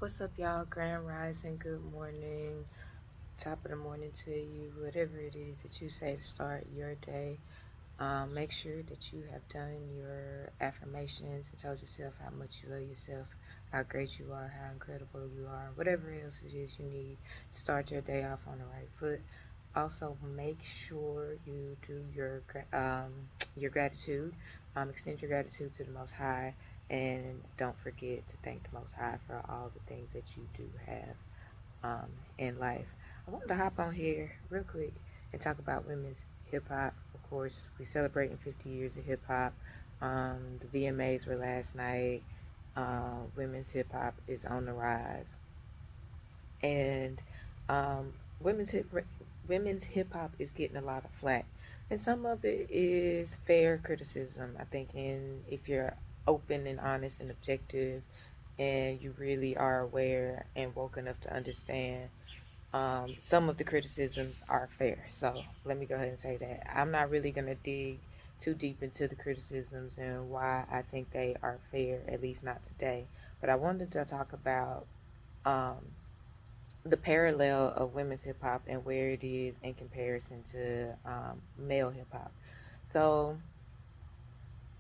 What's up, y'all? Grand Rising, good morning, top of the morning to you, whatever it is that you say to start your day. Make sure that you have done your affirmations and told yourself how much you love yourself, how great you are, how incredible you are, whatever else it is you need to start your day off on the right foot. Also, make sure you do your gratitude. Extend your gratitude to the Most High, and don't forget to thank the Most High for all the things that you do have in life. I wanted to hop on here real quick and talk about women's hip hop. Of course, we celebrating 50 years of hip hop. The VMAs were last night. Women's hip hop is on the rise, and um, women's hip women's hip hop is getting a lot of flack, and some of it is fair criticism. I think, and if you're open and honest and objective, and you really are aware and woke enough to understand, some of the criticisms are fair. So let me go ahead and say that I'm not really gonna dig too deep into the criticisms and why I think they are fair, at least not today. But I wanted to talk about um, the parallel of women's hip hop and where it is in comparison to male hip hop. So,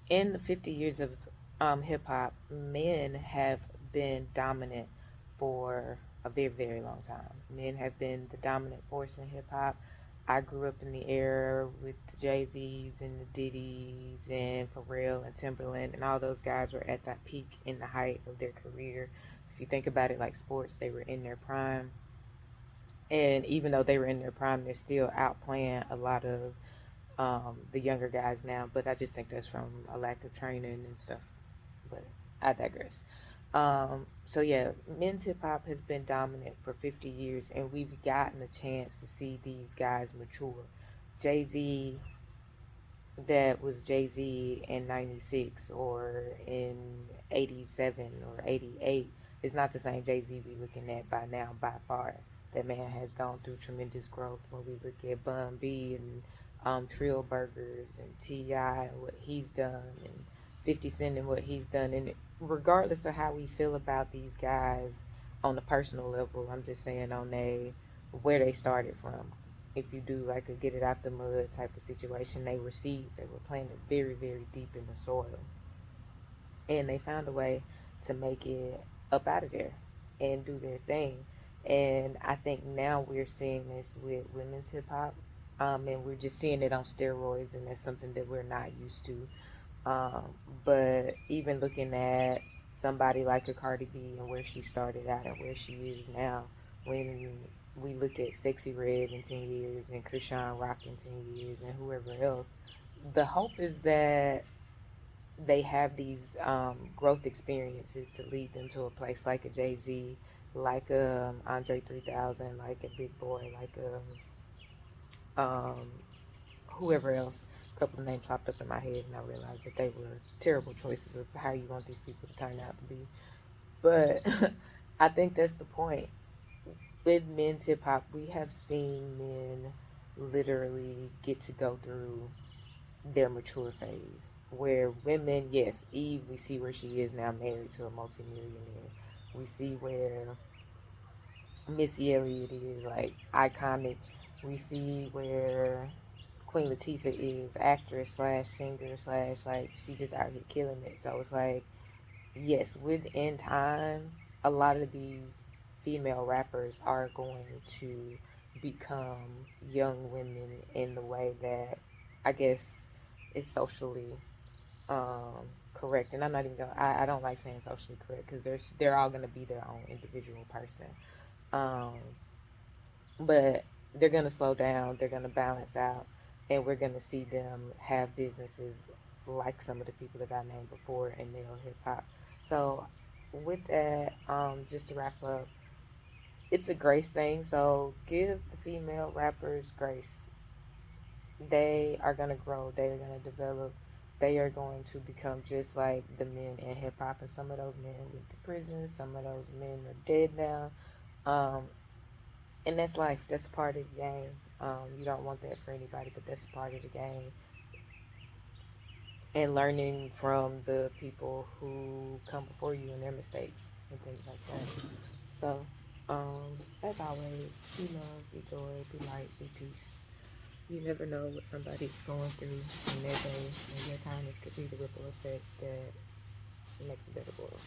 in the 50 years of hip hop, men have been dominant for a very, very long time. Men have been the dominant force in hip hop. I grew up in the era with the Jay Z's and the Diddy's and Pharrell and Timberland, and all those guys were at that peak in the height of their career. If you think about it like sports, they were in their prime, and even though they were in their prime, they're still outplaying a lot of the younger guys now. But I just think that's from a lack of training and stuff. But I digress. So yeah, men's hip hop has been dominant for 50 years, and we've gotten a chance to see these guys mature. Jay Z, that was Jay Z in '96 or in '87 or '88, is not the same Jay Z we looking at by now by far. That man has gone through tremendous growth when we look at Bun B and Trill Burgers and T.I. and what he's done, and 50 Cent and what he's done. And regardless of how we feel about these guys on the personal level, I'm just saying on a where they started from. If you do like a get it out the mud type of situation, they were seeds. They were planted very, very deep in the soil, and they found a way to make it up out of there and do their thing. And I think now we're seeing this with women's hip hop, and we're just seeing it on steroids, and that's something that we're not used to. Um, but even looking at somebody like a Cardi B and where she started out and where she is now, when we look at Sexy Red in 10 years and Krishan Rock in 10 years and whoever else, the hope is that they have these growth experiences to lead them to a place like a Jay Z, like a Andre 3000, like a Big Boy, like a whoever else. A couple of names popped up in my head, and I realized that they were terrible choices of how you want these people to turn out to be. But I think that's the point. With men's hip hop, we have seen men literally get to go through their mature phase. Where women, yes, Eve, we see where she is now, married to a multimillionaire. We see where Missy Elliott is like iconic. We see where Queen Latifah is actress slash singer slash like she just out here killing it. So it's like, yes, within time, a lot of these female rappers are going to become young women in the way that I guess is socially correct. And I'm not even gonna. I don't like saying socially correct because they're all gonna be their own individual person. Um, but they're gonna slow down. They're gonna balance out, and we're gonna see them have businesses like some of the people that I named before in male hip hop. So, with that, just to wrap up, it's a grace thing. So give the female rappers grace. They are gonna grow. They are gonna develop. They are going to become just like the men in hip hop, and some of those men went to prison. Some of those men are dead now. Um, and that's life. That's part of the game. You don't want that for anybody, but that's a part of the game. And learning from the people who come before you and their mistakes. and things like that. So, as always, be love, be joy, be light, be peace. You never know what somebody's going through in their day, and your kindness could be the ripple effect that makes a better world.